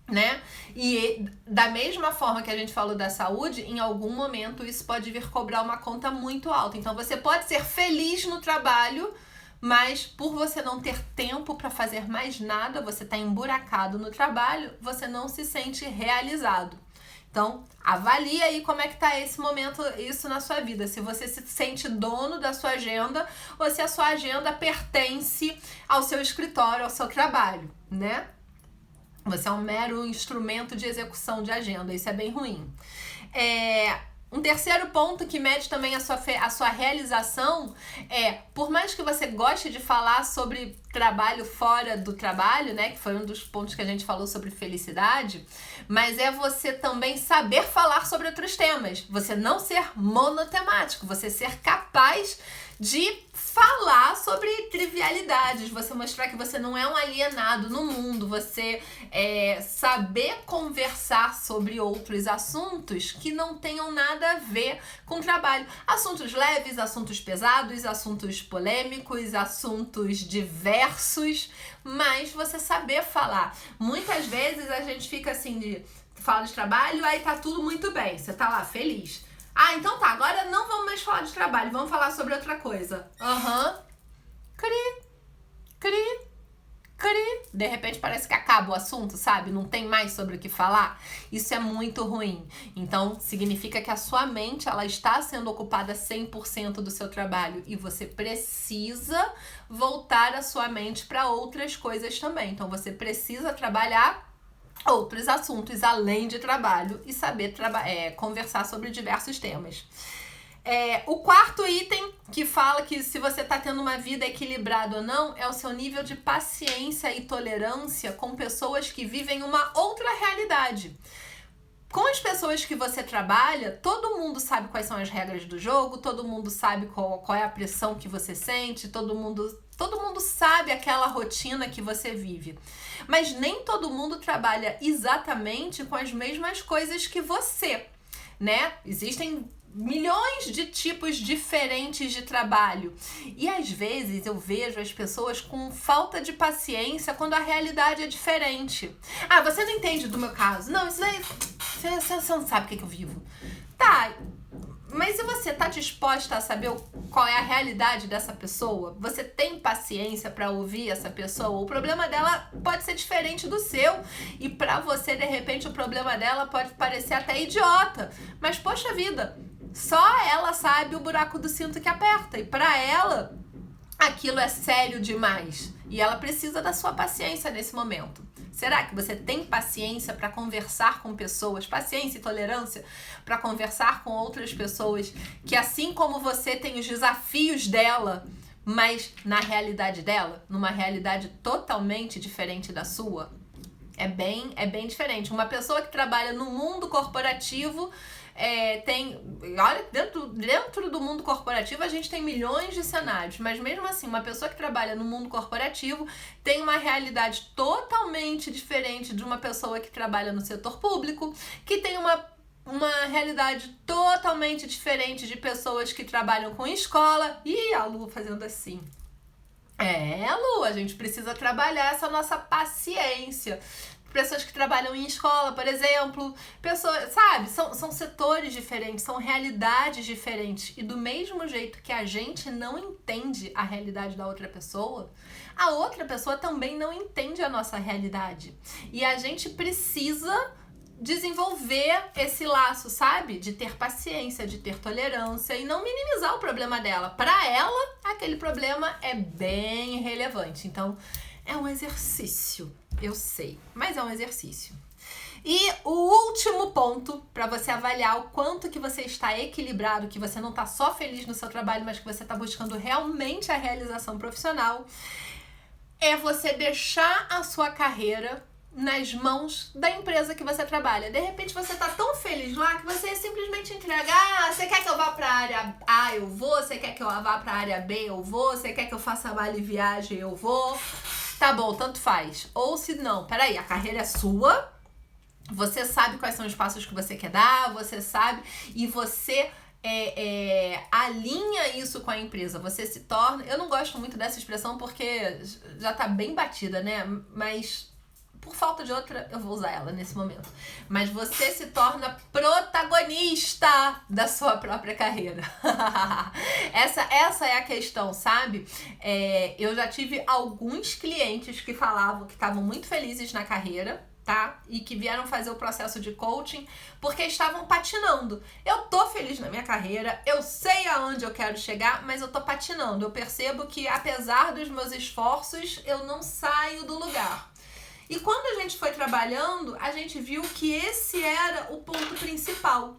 né? E da mesma forma que a gente falou da saúde, em algum momento isso pode vir cobrar uma conta muito alta. Então você pode ser feliz no trabalho, mas por você não ter tempo para fazer mais nada, você está emburacado no trabalho, você não se sente realizado. Então, avalie aí como é que tá esse momento, isso na sua vida. Se você se sente dono da sua agenda ou se a sua agenda pertence ao seu escritório, ao seu trabalho, né? Você é um mero instrumento de execução de agenda. Isso é bem ruim. Um terceiro ponto que mede também a sua realização por mais que você goste de falar sobre trabalho fora do trabalho, né, que foi um dos pontos que a gente falou sobre felicidade, mas é você também saber falar sobre outros temas. Você não ser monotemático, você ser capaz de falar sobre trivialidades, você mostrar que você não é um alienado no mundo, você saber conversar sobre outros assuntos que não tenham nada a ver com o trabalho. Assuntos leves, assuntos pesados, assuntos polêmicos, assuntos diversos, mas você saber falar. Muitas vezes a gente fica assim, fala de trabalho, aí tá tudo muito bem, você tá lá feliz. Ah, então tá, agora não vamos mais falar de trabalho, vamos falar sobre outra coisa. Cri. De repente parece que acaba o assunto, sabe? Não tem mais sobre o que falar. Isso é muito ruim. Então, significa que a sua mente, ela está sendo ocupada 100% do seu trabalho e você precisa voltar a sua mente para outras coisas também. Então, você precisa trabalhar outros assuntos além de trabalho e saber conversar sobre diversos temas. O quarto item que fala que se você está tendo uma vida equilibrada ou não é o seu nível de paciência e tolerância com pessoas que vivem uma outra realidade. Com as pessoas que você trabalha, todo mundo sabe quais são as regras do jogo, todo mundo sabe qual é a pressão que você sente, todo mundo sabe aquela rotina que você vive. Mas nem todo mundo trabalha exatamente com as mesmas coisas que você, né? Existem milhões de tipos diferentes de trabalho. E às vezes eu vejo as pessoas com falta de paciência quando a realidade é diferente. Ah, você não entende do meu caso. Não, isso daí você não sabe o que eu vivo. Tá, mas se você tá disposta a saber qual é a realidade dessa pessoa, você tem paciência para ouvir essa pessoa, o problema dela pode ser diferente do seu e para você, de repente, o problema dela pode parecer até idiota, mas poxa vida, só ela sabe o buraco do cinto que aperta e para ela aquilo é sério demais e ela precisa da sua paciência nesse momento. Será que você tem paciência para conversar com pessoas, paciência e tolerância para conversar com outras pessoas que, assim como você, tem os desafios dela, mas na realidade dela, numa realidade totalmente diferente da sua? É bem diferente. Uma pessoa que trabalha no mundo corporativo olha, dentro do mundo corporativo a gente tem milhões de cenários, mas mesmo assim, uma pessoa que trabalha no mundo corporativo tem uma realidade totalmente diferente de uma pessoa que trabalha no setor público, que tem uma realidade totalmente diferente de pessoas que trabalham com escola. E a Lu fazendo assim. Lu, a gente precisa trabalhar essa nossa paciência. Pessoas que trabalham em escola, por exemplo, pessoas, sabe, são setores diferentes, são realidades diferentes. E do mesmo jeito que a gente não entende a realidade da outra pessoa, a outra pessoa também não entende a nossa realidade. E a gente precisa desenvolver esse laço, sabe? De ter paciência, de ter tolerância e não minimizar o problema dela. Para ela, aquele problema é bem relevante. Então, é um exercício eu sei, mas é um exercício. E o último ponto para você avaliar o quanto que você está equilibrado, que você não está só feliz no seu trabalho, mas que você está buscando realmente a realização profissional, é você deixar a sua carreira nas mãos da empresa que você trabalha. De repente você tá tão feliz lá que você simplesmente entrega: você quer que eu vá pra área A, eu vou. Você quer que eu vá pra área B, eu vou. Você quer que eu faça vale viagem, eu vou. Tá bom, tanto faz. Ou se não, peraí, a carreira é sua, você sabe quais são os passos que você quer dar, você sabe, e você alinha isso com a empresa. Você se torna... Eu não gosto muito dessa expressão porque já tá bem batida, né? Mas por falta de outra, eu vou usar ela nesse momento. Mas você se torna protagonista da sua própria carreira. Essa é a questão, sabe? Eu já tive alguns clientes que falavam que estavam muito felizes na carreira, tá? E que vieram fazer o processo de coaching porque estavam patinando. Eu tô feliz na minha carreira, eu sei aonde eu quero chegar, mas eu tô patinando. Eu percebo que, apesar dos meus esforços, eu não saio do lugar. E quando a gente foi trabalhando, a gente viu que esse era o ponto principal.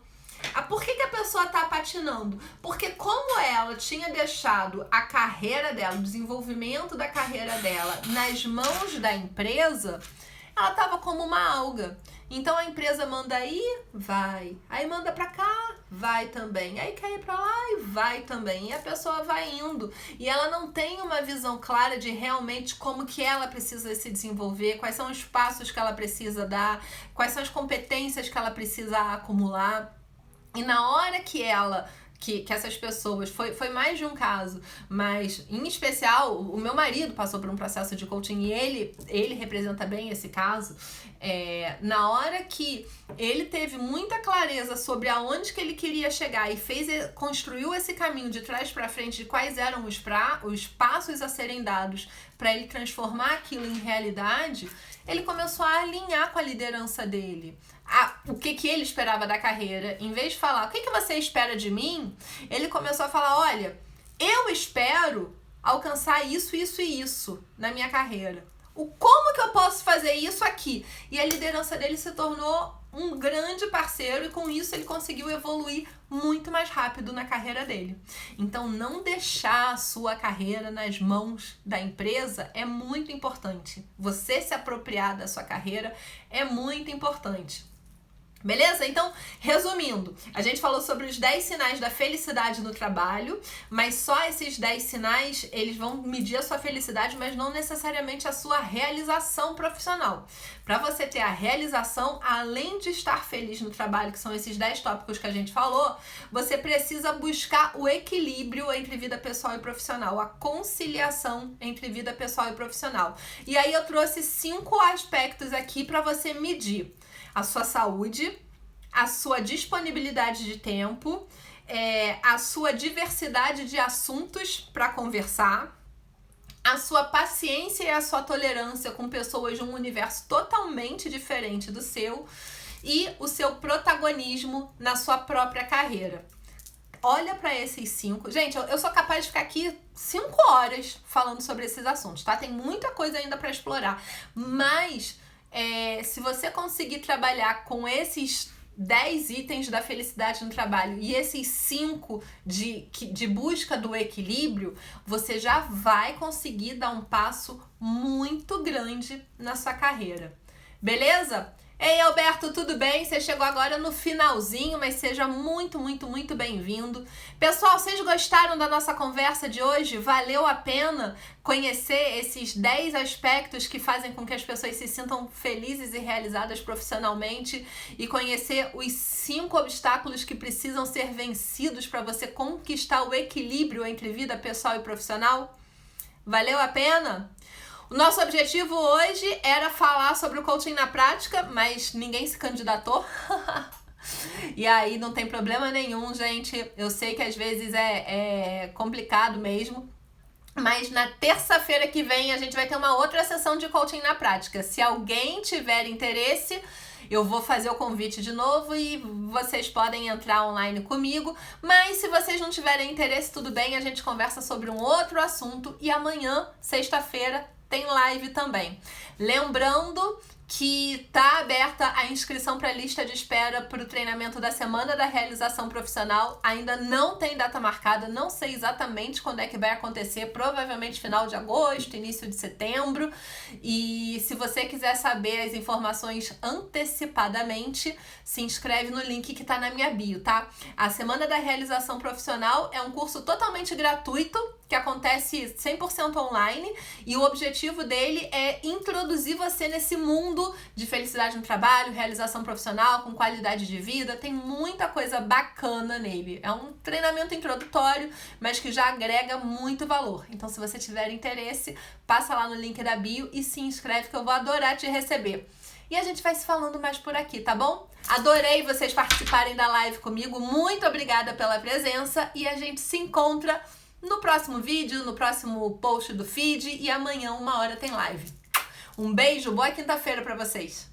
Por que a pessoa tá patinando? Porque como ela tinha deixado a carreira dela, o desenvolvimento da carreira dela nas mãos da empresa, ela tava como uma alga. Então a empresa manda aí, vai. Aí manda pra cá, vai também. Aí quer ir pra lá e vai também. E a pessoa vai indo. E ela não tem uma visão clara de realmente como que ela precisa se desenvolver, quais são os passos que ela precisa dar, quais são as competências que ela precisa acumular. E na hora que ela... Que essas pessoas, foi mais de um caso, mas em especial o meu marido passou por um processo de coaching e ele representa bem esse caso. Na hora que ele teve muita clareza sobre aonde que ele queria chegar e construiu esse caminho de trás para frente de quais eram os passos a serem dados para ele transformar aquilo em realidade, ele começou a alinhar com a liderança dele. O que ele esperava da carreira. Em vez de falar, o que você espera de mim? Ele começou a falar, olha, eu espero alcançar isso, isso e isso na minha carreira. Como que eu posso fazer isso aqui? E a liderança dele se tornou um grande parceiro e com isso ele conseguiu evoluir muito mais rápido na carreira dele. Então, não deixar a sua carreira nas mãos da empresa é muito importante. Você se apropriar da sua carreira é muito importante. Beleza? Então, resumindo, a gente falou sobre os 10 sinais da felicidade no trabalho, mas só esses 10 sinais, eles vão medir a sua felicidade, mas não necessariamente a sua realização profissional. Para você ter a realização, além de estar feliz no trabalho, que são esses 10 tópicos que a gente falou, você precisa buscar o equilíbrio entre vida pessoal e profissional, a conciliação entre vida pessoal e profissional. E aí eu trouxe 5 aspectos aqui para você medir. A sua saúde, a sua disponibilidade de tempo, a sua diversidade de assuntos para conversar, a sua paciência e a sua tolerância com pessoas de um universo totalmente diferente do seu e o seu protagonismo na sua própria carreira. Olha para esses 5. Gente, eu sou capaz de ficar aqui 5 horas falando sobre esses assuntos, tá? Tem muita coisa ainda para explorar, mas... se você conseguir trabalhar com esses 10 itens da felicidade no trabalho e esses 5 de busca do equilíbrio, você já vai conseguir dar um passo muito grande na sua carreira. Beleza? Ei, Alberto, tudo bem? Você chegou agora no finalzinho, mas seja muito, muito, muito bem-vindo. Pessoal, vocês gostaram da nossa conversa de hoje? Valeu a pena conhecer esses 10 aspectos que fazem com que as pessoas se sintam felizes e realizadas profissionalmente e conhecer os 5 obstáculos que precisam ser vencidos para você conquistar o equilíbrio entre vida pessoal e profissional? Valeu a pena? O nosso objetivo hoje era falar sobre o coaching na prática, mas ninguém se candidatou. E aí não tem problema nenhum, gente. Eu sei que às vezes é complicado mesmo. Mas na terça-feira que vem a gente vai ter uma outra sessão de coaching na prática. Se alguém tiver interesse, eu vou fazer o convite de novo e vocês podem entrar online comigo. Mas se vocês não tiverem interesse, tudo bem, a gente conversa sobre um outro assunto. E amanhã, sexta-feira, tem live também. Lembrando que tá aberta a inscrição para a lista de espera para o treinamento da Semana da Realização Profissional. Ainda não tem data marcada, não sei exatamente quando é que vai acontecer, provavelmente final de agosto, início de setembro. E se você quiser saber as informações antecipadamente, se inscreve no link que tá na minha bio, tá? A Semana da Realização Profissional é um curso totalmente gratuito, que acontece 100% online, e o objetivo dele é introduzir você nesse mundo de felicidade no trabalho, realização profissional, com qualidade de vida. Tem muita coisa bacana nele. É um treinamento introdutório, mas que já agrega muito valor. Então, se você tiver interesse, passa lá no link da bio e se inscreve, que eu vou adorar te receber. E a gente vai se falando mais por aqui, tá bom? Adorei vocês participarem da live comigo. Muito obrigada pela presença e a gente se encontra no próximo vídeo, no próximo post do feed, e amanhã 1h tem live. Um beijo, boa quinta-feira pra vocês!